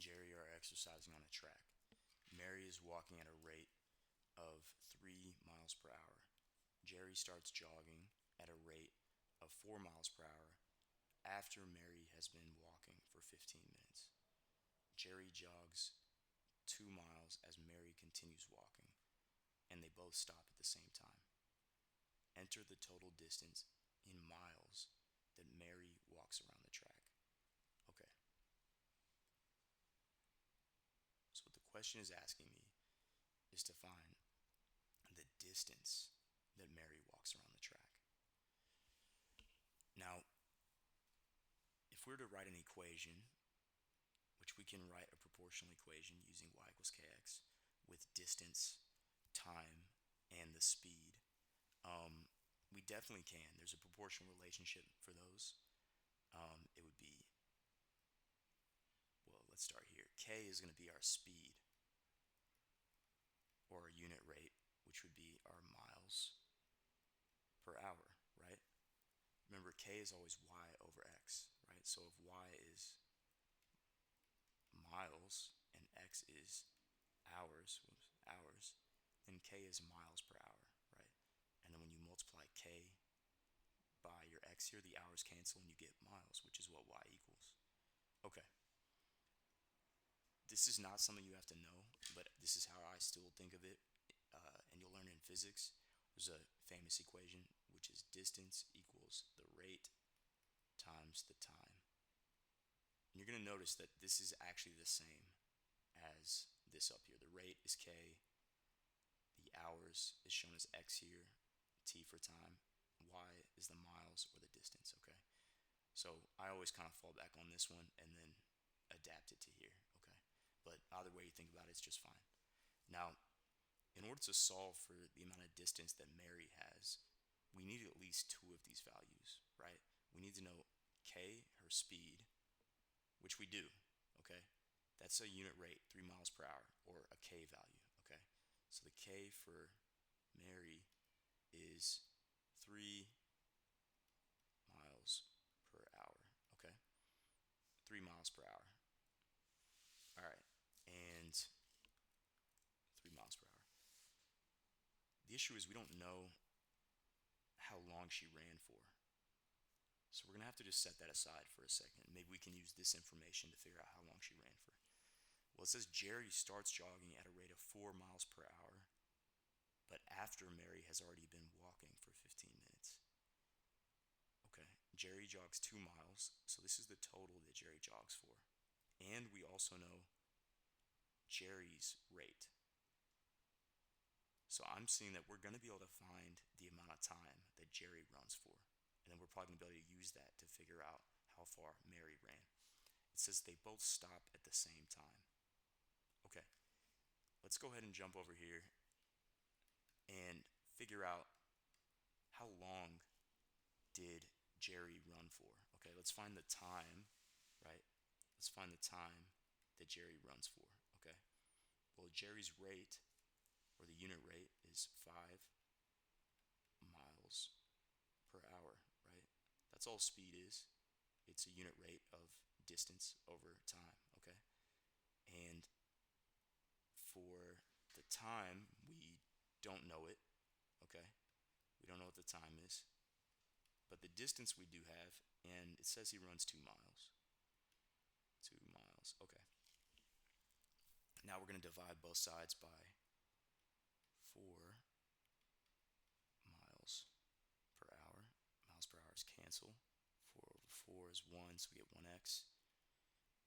Jerry are exercising on a track. Mary is walking at a rate of 3 miles per hour. Jerry starts jogging at a rate of 4 miles per hour after Mary has been walking for 15 minutes. Jerry jogs 2 miles as Mary continues walking, and they both stop at the same time. Enter the total distance in miles that Mary walks around the track. Okay, so what the question is asking me is to find the distance that Mary walks around the track. Now, if we were to write an equation, which we can write a proportional equation using y equals kx with distance, time, and the speed, we definitely can. There's a proportional relationship for those. It would be, well, let's start here. K is going to be our speed or our unit rate, which would be our miles per hour, right? Remember, K is always y over x, right? So if y is miles and x is hours, then K is miles per hour, right? And then when you multiply K by your x here, the hours cancel and you get miles, which is what y equals. Okay. This is not something you have to know, but this is how I still think of it. And you'll learn in physics. There's a famous equation, which is distance equals the rate times the time. And you're going to notice that this is actually the same as this up here. The rate is K, the hours is shown as X here, T for time, Y is the miles or the distance, okay? So I always kind of fall back on this one and then adapt it to here, okay? But either way you think about it, it's just fine. Now, in order to solve for the amount of distance that Mary has, we need at least two of these values, right? We need to know K, her speed, which we do, okay? That's a unit rate, 3 miles per hour, or a K value, okay? So the K for Mary is 3 miles per hour, okay? 3 miles per hour. All right, and 3 miles per hour. The issue is we don't know how long she ran for. So we're going to have to just set that aside for a second. Maybe we can use this information to figure out how long she ran for. Well, it says Jerry starts jogging at a rate of 4 miles per hour, but after Mary has already been walking for 15 minutes. Okay, Jerry jogs 2 miles, so this is the total that Jerry jogs for. And we also know Jerry's rate. So I'm seeing that we're going to be able to find the amount of time that Jerry runs for. And then we're probably going to be able to use that to figure out how far Mary ran. It says they both stop at the same time. Okay, let's go ahead and jump over here and figure out how long did Jerry run for. Okay, let's find the time, right? Let's find the time that Jerry runs for, okay? Well, Jerry's rate, or the unit rate, is 5 miles per hour, right? That's all speed is. It's a unit rate of distance over time, okay? And for the time, we don't know it, okay? We don't know what the time is. But the distance we do have, and it says he runs 2 miles. 2 miles, okay. Now we're going to divide both sides by 4 miles per hour. Miles per hour is cancel. 4 over 4 is 1, so we get 1x.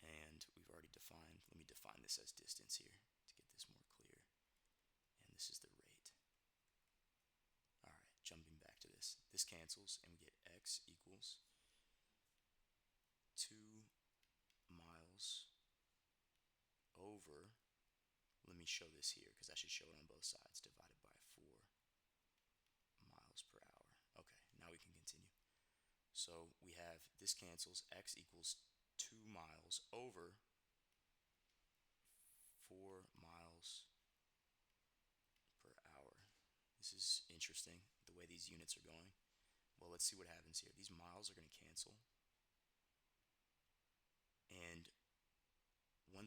And we've already defined, let me define this as distance here to get this more clear. And this is the rate. Alright, jumping back to this. This cancels, and we get x equals 2 miles over, let me show this here because I should show it on both sides, divided by 4 miles per hour. Okay, now we can continue. So we have this cancels, x equals 2 miles over 4 miles per hour. This is interesting, the way these units are going. Well, let's see what happens here. These miles are going to cancel. And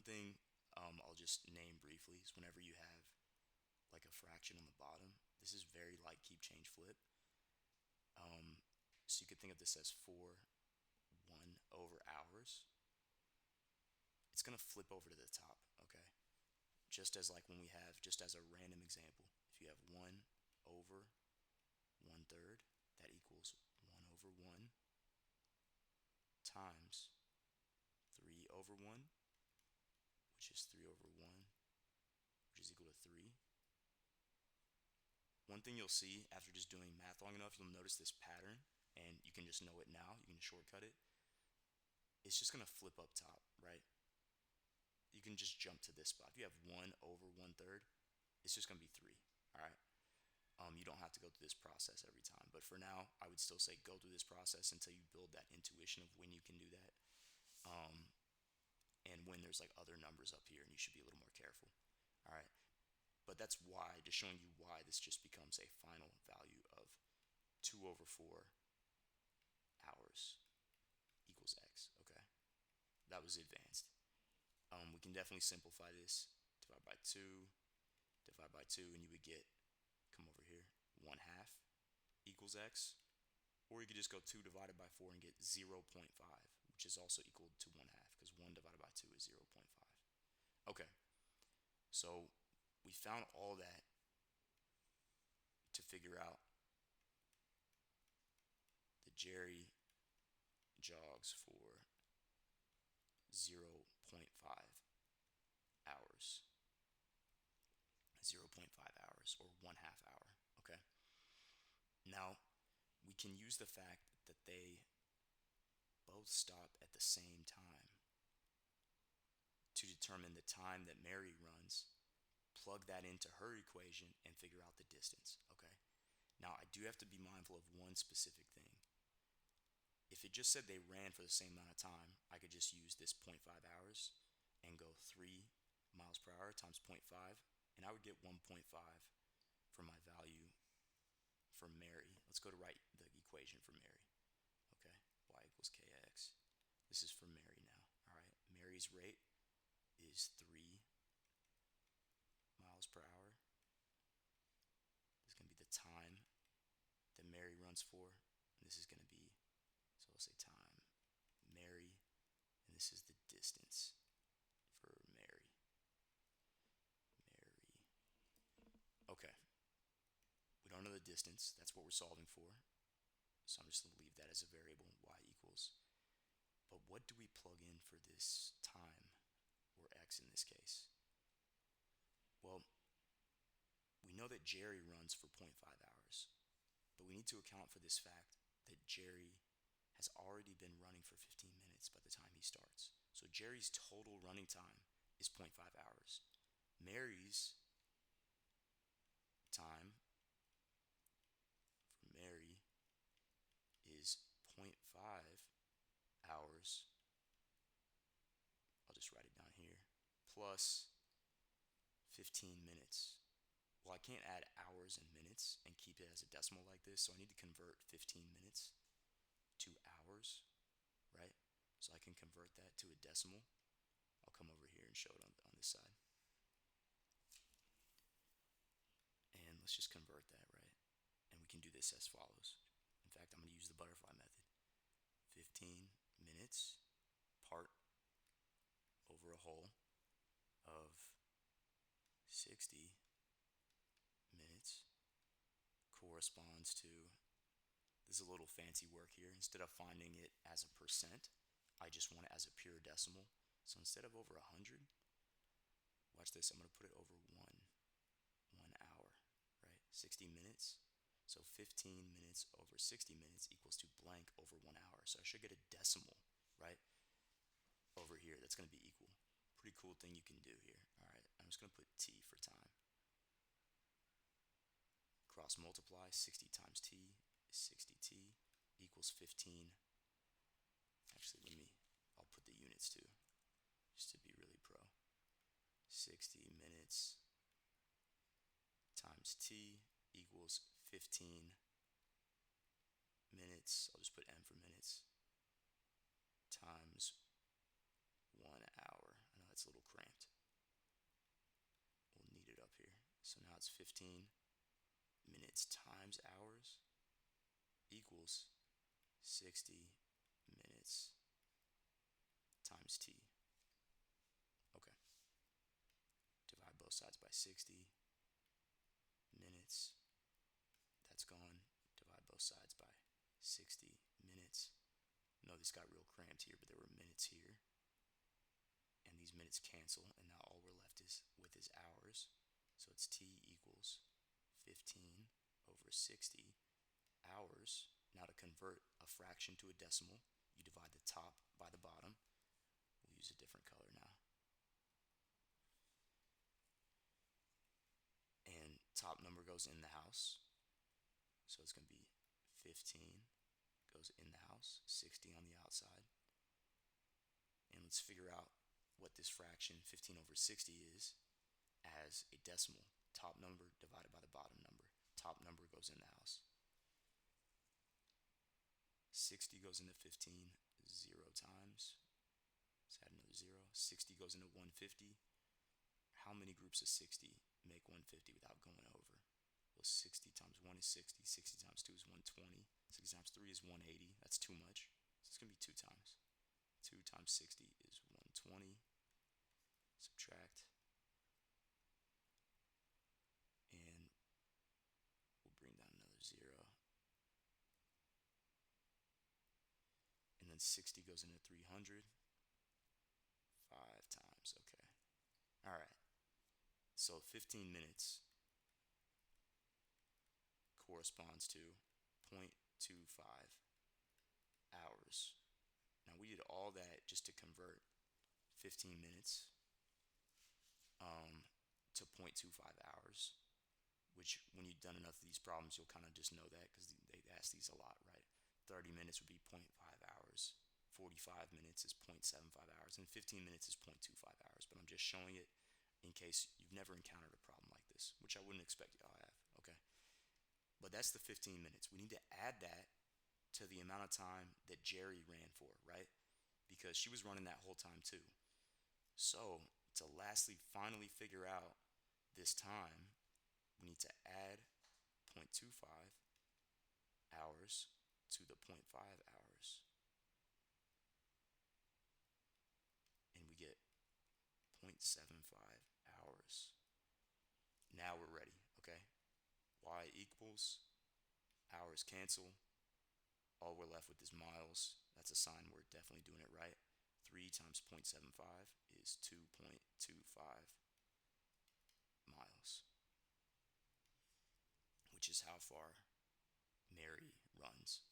one thing I'll just name briefly is whenever you have like a fraction on the bottom, this is very like keep change flip. So you could think of this as 4 1/hours. It's gonna flip over to the top, okay? Just as like when we have, just as a random example, if you have 1/1/3, that equals 1/1 times 3/1, which is 3/1, which is equal to 3. One thing you'll see after just doing math long enough, you'll notice this pattern, and you can just know it now. You can shortcut it. It's just going to flip up top, right? You can just jump to this spot. If you have 1/1/3, it's just going to be 3, all right? You don't have to go through this process every time. But for now, I would still say go through this process until you build that intuition of when you can do that. And when there's like other numbers up here, and you should be a little more careful, all right? But that's why, just showing you why this just becomes a final value of 2/4 hours equals x, okay? That was advanced. We can definitely simplify this. Divide by 2, and you would get, come over here, 1/2 equals x. Or you could just go 2 divided by 4 and get 0.5, which is also equal to 1/2, because 1 divided by 2 is 0.5. Okay, so we found all that to figure out that Jerry jogs for 0.5 hours. 0.5 hours, or 1/2 hour, okay? Now, we can use the fact that they both stop at the same time to determine the time that Mary runs, plug that into her equation, and figure out the distance, okay? Now, I do have to be mindful of one specific thing. If it just said they ran for the same amount of time, I could just use this 0.5 hours and go 3 miles per hour times 0.5, and I would get 1.5 for my value for Mary. Let's go to write the equation for Mary, okay? Y equals kx. This is for Mary now, all right? Mary's rate is 3 miles per hour. This is going to be the time that Mary runs for, and this is going to be, so I'll say time Mary, and this is the distance for Mary. Okay, we don't know the distance. That's what we're solving for, so I'm just going to leave that as a variable, y equals. But what do we plug in for this time, or x in this case? Well, we know that Jerry runs for 0.5 hours, but we need to account for this fact that Jerry has already been running for 15 minutes by the time he starts. So Jerry's total running time is 0.5 hours. Mary's time for Mary is 0.5 hours. I'll just write it down here. Plus 15 minutes. Well, I can't add hours and minutes and keep it as a decimal like this, so I need to convert 15 minutes to hours, right? So I can convert that to a decimal. I'll come over here and show it on this side. And let's just convert that, right? And we can do this as follows. In fact, I'm going to use the butterfly method. 15 minutes part over a whole of 60 minutes corresponds to, this is a little fancy work here. Instead of finding it as a percent, I just want it as a pure decimal. So instead of over 100, watch this, I'm going to put it over 1 hour, right? 60 minutes. So 15 minutes over 60 minutes equals to blank over 1 hour. So I should get a decimal, right, over here that's going to be equal. Pretty cool thing you can do here. All right, I'm just going to put t for time. Cross multiply, 60 times t is 60t equals 15. Actually, I'll put the units too, just to be really pro. 60 minutes times t equals 15 minutes. I'll just put m for minutes times 1 hour. I know that's a little cramped. So now it's 15 minutes times hours equals 60 minutes times t. Okay. Divide both sides by 60 minutes. That's gone. Divide both sides by 60 minutes. No, this got real cramped here, but there were minutes here. And these minutes cancel, and now all we're left with is hours. So it's t equals 15 over 60 hours. Now to convert a fraction to a decimal, you divide the top by the bottom. We'll use a different color now. And top number goes in the house. So it's going to be 15 goes in the house, 60 on the outside. And let's figure out what this fraction 15 over 60 is as a decimal. Top number divided by the bottom number. Top number goes in the house. 60 goes into 15 0 times. Let's add another 0. 60 goes into 150. How many groups of 60 make 150 without going over? Well, 60 times 1 is 60. 60 times 2 is 120. 60 times 3 is 180. That's too much. So it's going to be 2 times. 2 times 60 is 120. Subtract. And we'll bring down another 0. And then 60 goes into 300. 5 times. Okay. All right. So 15 minutes corresponds to 0.25 hours. Now we did all that just to convert 15 minutes to 0.25 hours, which when you've done enough of these problems, you'll kind of just know that because they ask these a lot, right? 30 minutes would be 0.5 hours. 45 minutes is 0.75 hours, and 15 minutes is 0.25 hours. But I'm just showing it in case you've never encountered a problem like this, which I wouldn't expect y'all have, okay? But that's the 15 minutes. We need to add that to the amount of time that Jerry ran for, right? Because she was running that whole time too. So to lastly finally figure out this time, we need to add 0.25 hours to the 0.5 hours. And we get 0.75 hours. Now we're ready, okay? Y equals, hours cancel. All we're left with is miles. That's a sign we're definitely doing it right. 3 times 0.75 is 2.25 miles, which is how far Mary runs.